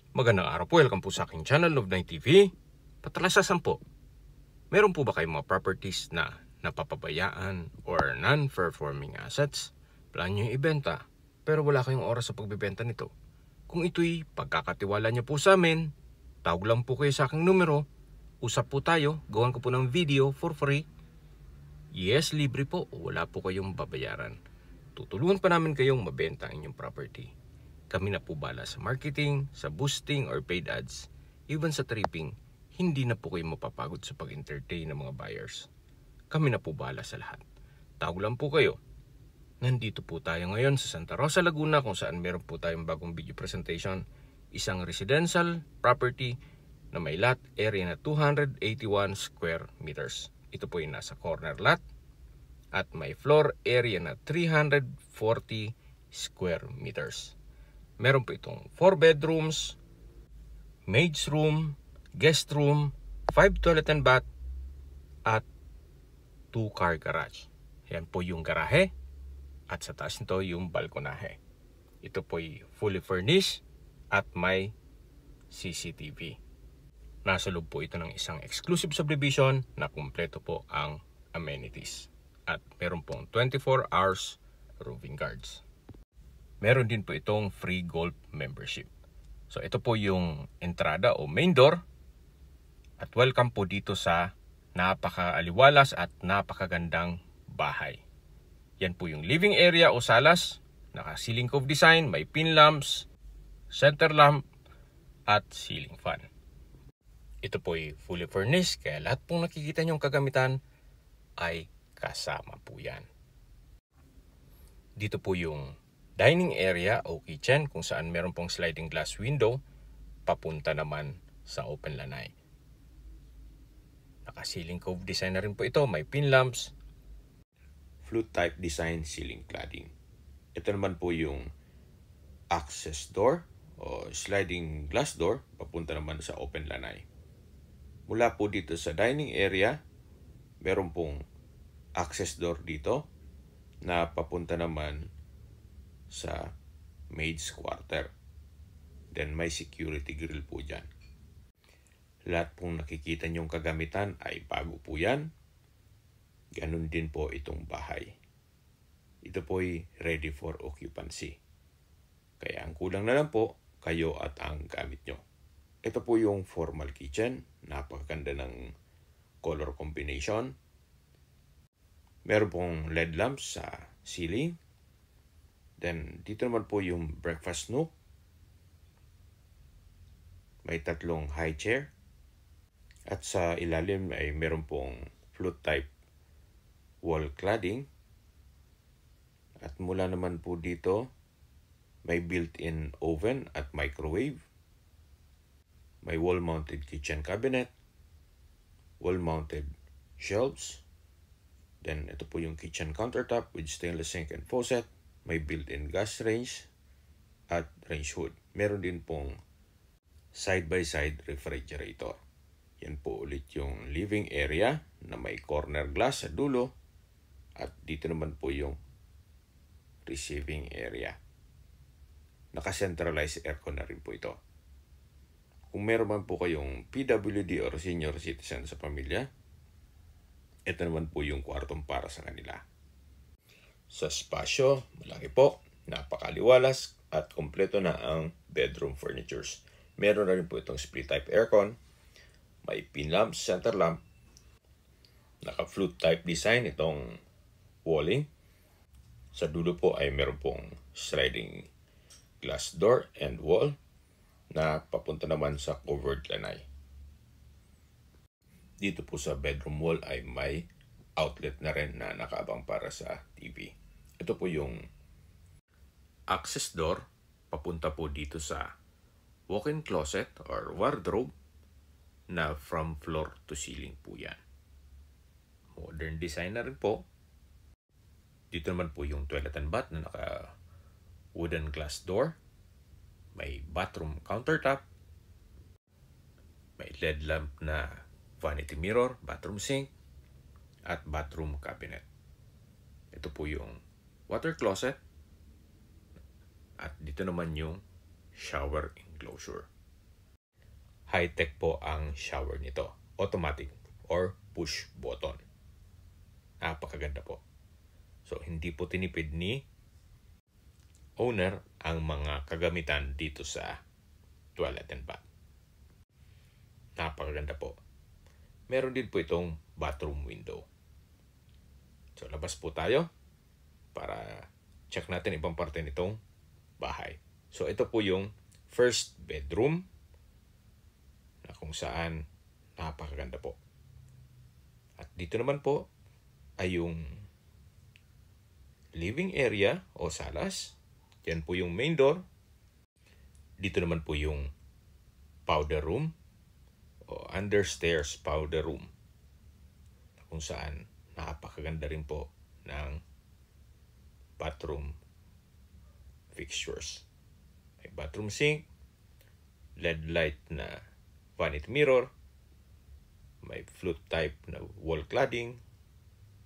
Magandang araw po, welcome po sa aking channel, Love9 TV. Patalasasan po, meron po ba kayong mga properties na napapabayaan or non-performing assets? Plan nyo yung ibenta, pero wala kayong oras sa pagbibenta nito. Kung ito'y pagkakatiwala nyo po sa amin, tawag lang po kayo sa aking numero, usap po tayo, gawan ko po ng video for free. Yes, libre po, wala po kayong babayaran. Tutulungan pa namin kayong mabenta ang inyong property. Kami na po bala sa marketing, sa boosting or paid ads, even sa tripping, hindi na po kayo mapapagod sa pag-entertain ng mga buyers. Kami na po bala sa lahat. Tawag lang po kayo. Nandito po tayo ngayon sa Santa Rosa, Laguna kung saan meron po tayong bagong video presentation. Isang residential property na may lot area na 281 square meters. Ito po yung nasa corner lot at may floor area na 340 square meters. Meron po itong 4 bedrooms, maid's room, guest room, 5 toilet and bath, at 2 car garage. Yan po yung garahe at sa taas nito yung balkonahe. Ito po ay fully furnished at may CCTV. Nasa loob po ito ng isang exclusive subdivision na kumpleto po ang amenities. At meron pong 24 hours roving guards. Meron din po itong free golf membership. So ito po yung entrada o main door. At welcome po dito sa napakaaliwalas at napakagandang bahay. Yan po yung living area o salas. Naka-ceiling cove design, may pin lamps, center lamp, at ceiling fan. Ito po ay fully furnished kaya lahat pong nakikita nyong kagamitan ay kasama po yan. Dito po yung dining area o kitchen kung saan meron pong sliding glass window papunta naman sa open lanai. Naka-ceiling cove design na rin po ito. May pin lamps, flute type design ceiling cladding. Ito naman po yung access door o sliding glass door papunta naman sa open lanai. Mula po dito sa dining area, meron pong access door dito na papunta naman sa maid's quarter. Then may security grill po dyan. Lahat pong nakikita nyong kagamitan ay bago po yan. Ganun din po itong bahay. Ito po ay ready for occupancy. Kaya ang kulang na lang po, kayo at ang gamit nyo. Ito po yung formal kitchen. Napakaganda ng color combination. Meron pong LED lamps sa ceiling. Then, dito naman po yung breakfast nook. May 3 high chair. At sa ilalim ay meron pong flute type wall cladding. At mula naman po dito, may built-in oven at microwave. May wall-mounted kitchen cabinet. Wall-mounted shelves. Then, ito po yung kitchen countertop with stainless sink and faucet. May built-in gas range at range hood. Meron din pong side-by-side refrigerator. Yan po ulit yung living area na may corner glass sa dulo. At dito naman po yung receiving area. Naka-centralized aircon na rin po ito. Kung meron man po kayong PWD or senior citizen sa pamilya, ito naman po yung kwartong para sa kanila. Sa spasyo, malaki po, napakaliwalas at kompleto na ang bedroom furnitures. Meron na rin po itong split type aircon, may pin lamp, center lamp, naka-flute type design itong walling. Sa dulo po ay meron pong sliding glass door and wall na papunta naman sa covered lanai. Dito po sa bedroom wall ay may outlet na rin na nakaabang para sa TV. Ito po yung access door. Papunta po dito sa walk-in closet or wardrobe na from floor to ceiling po yan. Modern design na rin po. Dito naman po yung toilet and bath na naka wooden glass door. May bathroom countertop. May LED lamp na vanity mirror, bathroom sink, at bathroom cabinet. Ito po yung water closet. At dito naman yung shower enclosure. high-tech po ang shower nito. Automatic or push button. Napakaganda po. So, hindi po tinipid ni owner ang mga kagamitan dito sa toilet and bath. Napakaganda po. Meron din po itong bathroom window. So, labas po tayo para check natin ibang parte nitong bahay. So, ito po yung first bedroom na kung saan napakaganda po. At dito naman po ay yung living area o salas. Yan po yung main door. Dito naman po yung powder room o understairs powder room kung saan napakaganda rin po ng bathroom fixtures. May bathroom sink, LED light na vanity mirror, may flute type na wall cladding,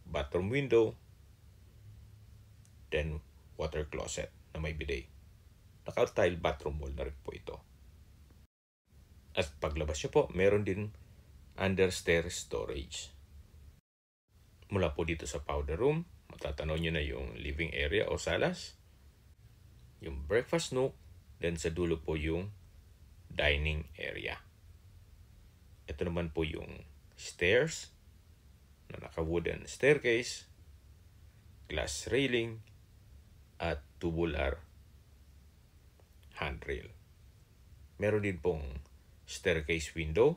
bathroom window, then water closet na may bidet. Naka-tile bathroom wall na rin po ito. At paglabas nyo po, meron din understairs storage. Mula po dito sa powder room, matatanaw nyo na yung living area o salas, yung breakfast nook, then sa dulo po yung dining area. Ito naman po yung stairs na naka-wooden staircase, glass railing, at tubular handrail. Meron din pong staircase window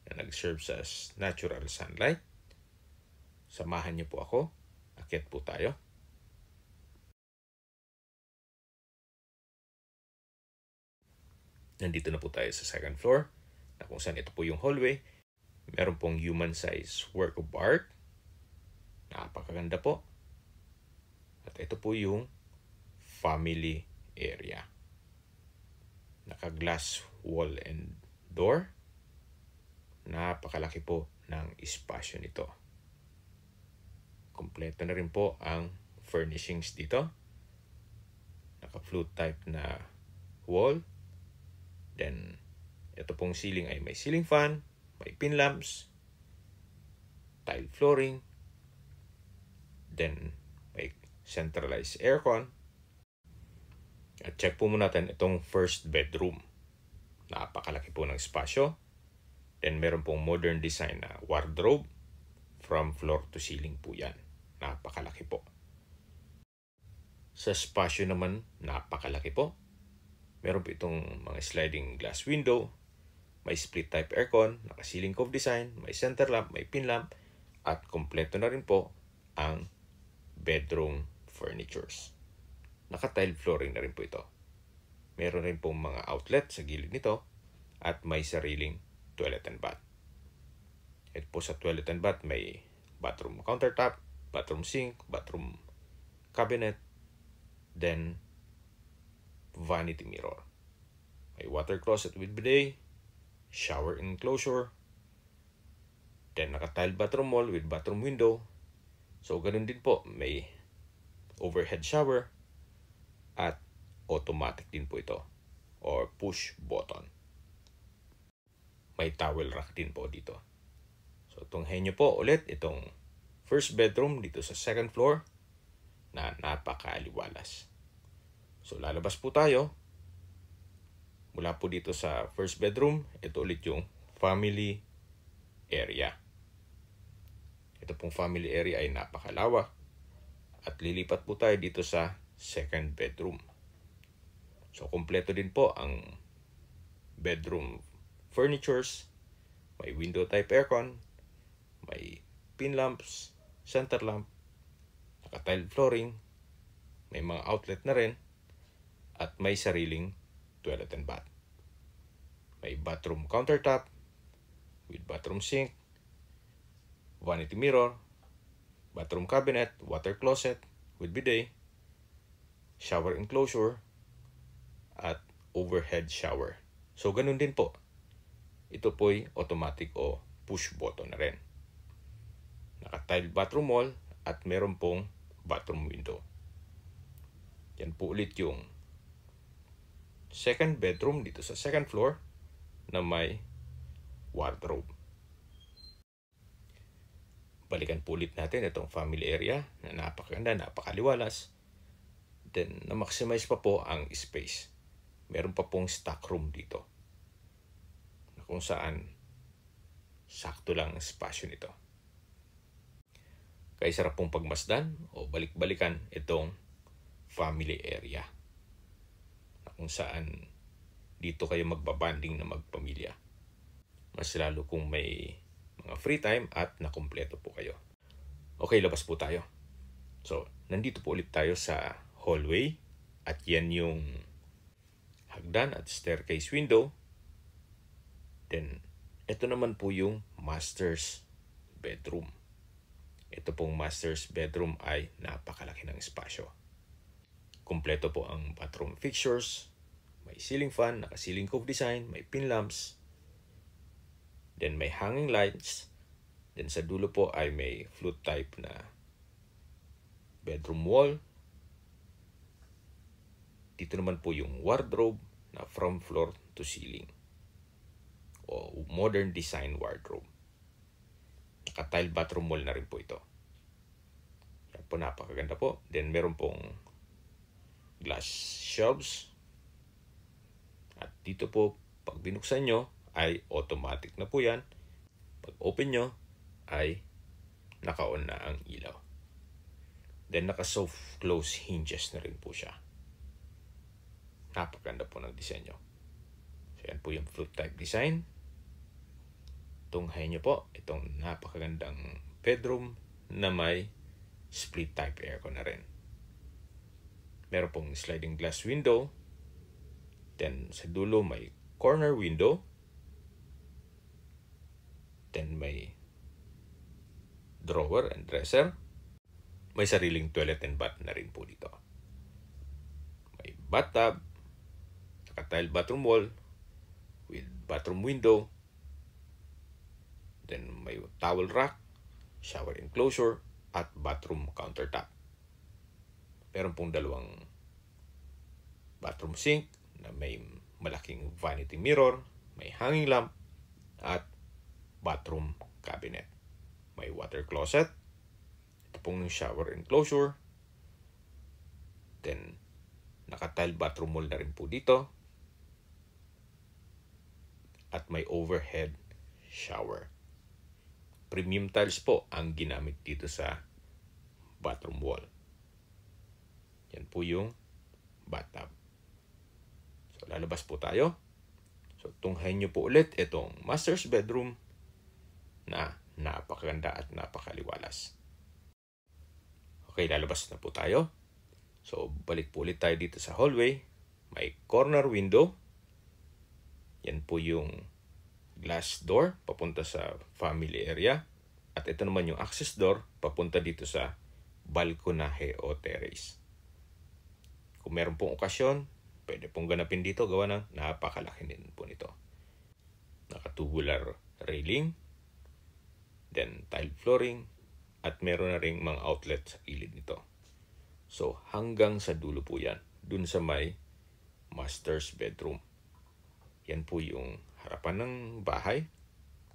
na nag-serve as natural sunlight. Samahan niyo po ako. Akyat po tayo. Nandito na po tayo sa second floor na kung saan ito po yung hallway. Meron pong human size work of art. Napakaganda po. At ito po yung family area. Naka-glass wall and door. Napakalaki po ng espasyo nito. Kompleto na rin po ang furnishings dito. Naka-flute type na wall. Then, ito pong ceiling ay may ceiling fan, may pin lamps, tile flooring, then may centralized aircon. At check po muna natin itong first bedroom. Napakalaki po ng espasyo. Then meron pong modern design na wardrobe. From floor to ceiling po yan. Napakalaki po. Sa espasyo naman, napakalaki po. Meron po itong mga sliding glass window. May split type aircon, naka-ceiling cove design, may center lamp, may pin lamp, at kompleto na rin po ang bedroom furnitures. Naka-tile flooring na rin po ito. Meron rin pong mga outlet sa gilid nito at may sariling toilet and bath. Ito po sa toilet and bath may bathroom countertop, bathroom sink, bathroom cabinet, then vanity mirror. May water closet with bidet, shower enclosure, then naka-tile bathroom wall with bathroom window. So ganun din po, may overhead shower at automatic din po ito or push button. May towel rack din po dito. So tunghayin nyo po ulit itong first bedroom dito sa second floor na napakaaliwalas. So lalabas po tayo. Mula po dito sa first bedroom, ito ulit yung family area. Ito pong family area ay napakalawak. At lilipat po tayo dito sa second bedroom. So kompleto din po ang bedroom furnitures. May window type aircon, may pin lamps, center lamp, naka-tile flooring, may mga outlet na rin, at may sariling toilet and bath. May bathroom countertop with bathroom sink, vanity mirror, bathroom cabinet, water closet with bidet, shower enclosure, at overhead shower. So ganun din po. Ito po'y automatic o push button na rin. Naka-tile bathroom wall at meron pong bathroom window. Yan po ulit yung second bedroom dito sa second floor na may wardrobe. Balikan po ulit natin itong family area na napakaganda, napakaliwalas. Then, na-maximize pa po ang space. Meron pa pong stock room dito na kung saan sakto lang ang espasyo nito. Kaya sarap pong pagmasdan o balik-balikan itong family area na kung saan dito kayo magbabanding na magpamilya. Mas lalo kung may mga free time at nakumpleto po kayo. Okay, labas po tayo. So, nandito po ulit tayo sa hallway at yan yung hagdan at staircase window. Then, ito naman po yung master's bedroom. Ito pong master's bedroom ay napakalaki ng espasyo. Kumpleto po ang bathroom fixtures. May ceiling fan, naka-ceiling cove design, may pin lamps. Then may hanging lights. Then sa dulo po ay may flute type na bedroom wall. Dito naman po yung wardrobe na from floor to ceiling. O modern design wardrobe. Naka-tile bathroom wall na rin po ito. Yan po, napakaganda po. Then meron pong glass shelves. At dito po, pag binuksan nyo, ay automatic na po yan. Pag open nyo, ay naka-on na ang ilaw. Then naka-soft close hinges na rin po siya. Napakaganda po ng disenyo. So yan po yung flute type design. Tunghayin nyo po itong napakagandang bedroom na may split type aircon na rin. Meron pong sliding glass window. Then sa dulo may corner window. Then may drawer and dresser. May sariling toilet and bath na rin po dito. May bathtub, naka-tile bathroom wall with bathroom window. Then may towel rack, shower enclosure, at bathroom countertop. Meron pong dalawang bathroom sink na may malaking vanity mirror, may hanging lamp, at bathroom cabinet. May water closet. Ito pong shower enclosure. Then, naka-tile bathroom wall na rin po dito. At may overhead shower. Premium tiles po ang ginamit dito sa bathroom wall. Yan po yung bathtub. So, lalabas po tayo. So, tunghayin nyo po ulit itong master's bedroom na napakaganda at napakaliwalas. Okay, lalabas na po tayo. So, balik po ulit tayo dito sa hallway. May corner window. Yan po yung glass door papunta sa family area. At ito naman yung access door papunta dito sa balkonahe o terrace. Kung meron pong okasyon, pwede pong ganapin dito, gawa ng napakalaki din po nito. Naka-tubular railing, then tile flooring, at meron na ring mga outlet sa gilid nito. So hanggang sa dulo po yan, dun sa may master's bedroom. Yan po yung harapan ng bahay,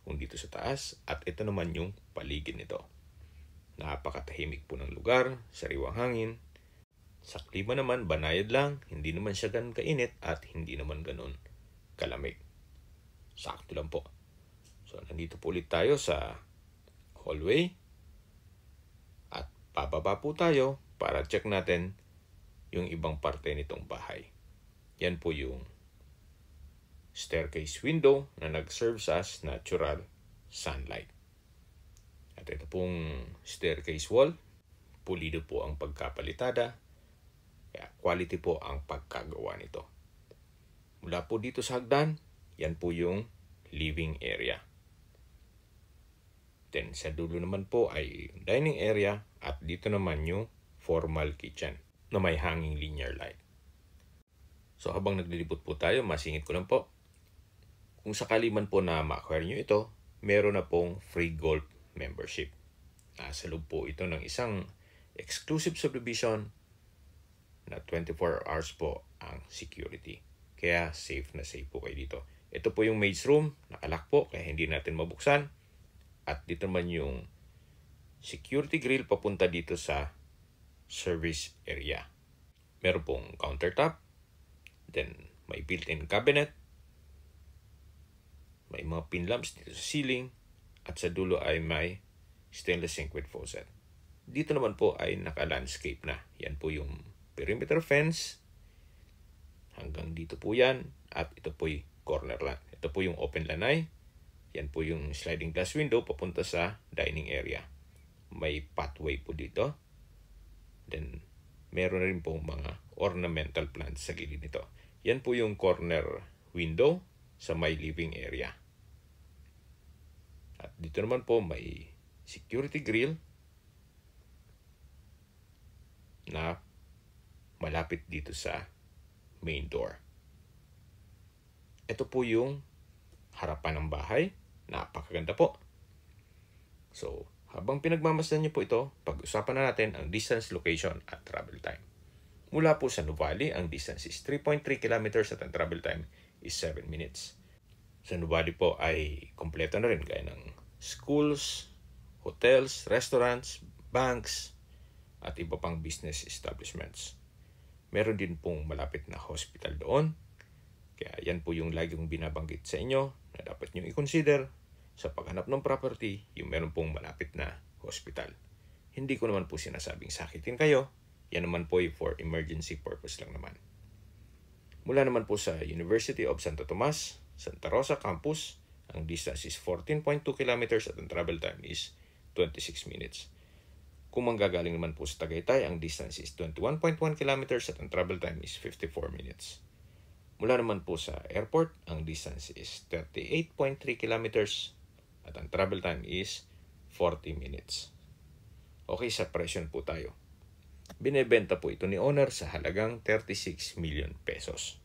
kung dito sa taas, at ito naman yung paligid nito. Napakatahimik po ng lugar, sariwang hangin. Sa klima naman, banayad lang, hindi naman siya ganun kainit at hindi naman ganun kalamig. Sakto lang po. So, nandito po ulit tayo sa hallway. At pababa po tayo para check natin yung ibang parte nitong bahay. Yan po yung staircase window na nag-serve sa as natural sunlight. At ito pong staircase wall, pulido po ang pagkapalitada. Kaya quality po ang pagkagawa nito. Mula po dito sa hagdan, yan po yung living area. Then sa dulo naman po ay dining area at dito naman yung formal kitchen na may hanging linear light. So habang naglilibot po tayo, masingit ko lang po. Kung sakali man po na ma-acquire nyo ito, meron na pong free gold membership. Sa loob po ito ng isang exclusive subdivision na 24 hours po ang security. Kaya safe na safe po kayo dito. Ito po yung maid's room, nakalock po kaya hindi natin mabuksan. At dito naman yung security grill papunta dito sa service area. Meron pong countertop, then may built-in cabinet, may mga pin lamps dito sa ceiling, at sa dulo ay may stainless sink with faucet. Dito naman po ay naka-landscape na. Yan po yung perimeter fence. Hanggang dito po yan. At ito po'y corner lot. Ito po yung open lanay. Yan po yung sliding glass window papunta sa dining area. May pathway po dito. Then, meron rin pong mga ornamental plants sa gilid nito. Yan po yung corner window sa may living area. At dito naman po may security grill na malapit dito sa main door. Ito po yung harapan ng bahay. Napakaganda po. So, habang pinagmamasdan niyo po ito, pag-usapan na natin ang distance, location, at travel time. Mula po sa Nuvali, ang distance is 3.3 kilometers at ang travel time is 7 minutes. Sa Nuvali po ay kompleto na rin gaya ng schools, hotels, restaurants, banks, at iba pang business establishments. Meron din pong malapit na hospital doon. Kaya yan po yung lagi kong binabanggit sa inyo na dapat nyo i-consider sa paghanap ng property, yung meron pong malapit na hospital. Hindi ko naman po sinasabing sakitin kayo. Yan naman po ay for emergency purpose lang naman. Mula naman po sa University of Santo Tomas, Santa Rosa Campus, ang distance is 14.2 kilometers at ang travel time is 26 minutes. Kung manggagaling naman po sa Tagaytay, ang distance is 21.1 kilometers at ang travel time is 54 minutes. Mula naman po sa airport, ang distance is 38.3 kilometers at ang travel time is 40 minutes. Okay, sa presyon po tayo. Binebenta po ito ni owner sa halagang 36 million pesos.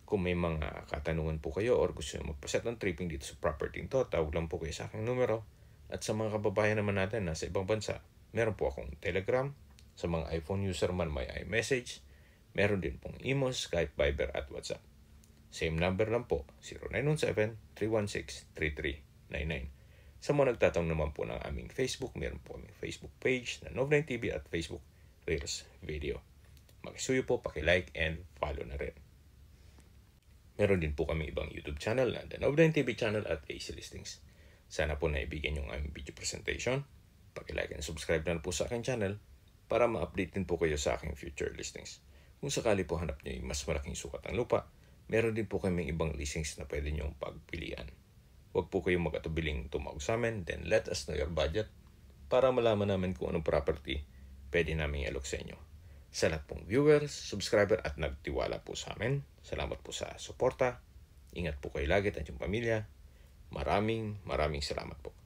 Kung may mga katanungan po kayo or gusto nyo magpaset ng tripping dito sa property ito, tawag lang po kayo sa aking numero. At sa mga kababayan naman natin na sa ibang bansa, meron po akong Telegram. Sa mga iPhone user man, may iMessage. Meron din pong Imo, Skype, Viber at WhatsApp. Same number lang po, 0917-316-3399. Sa mga nagtatanong naman po ng aming Facebook, meron po aming Facebook page na Nov9 TV at Facebook Reels Video. Makisuyo po, paki-like and follow na rin. Meron din po kami ibang YouTube channel na The Nov9 TV channel at AC Listings. Sana po naibigyan yung aming video presentation. Paki-like and subscribe na po sa aking channel para ma-update din po kayo sa aking future listings. Kung sakali po hanap niyo yung mas malaking sukat ng lupa, meron din po kaming ibang listings na pwede niyong pagpilian. Huwag po kayong mag-atubiling tumawag sa amin, then let us know your budget para malaman namin kung anong property pwede namin i-alok sa inyo. Sa lahat pong viewers, subscriber at nagtiwala po sa amin, salamat po sa suporta. Ingat po kayo lagi at yung pamilya. Maraming salamat po.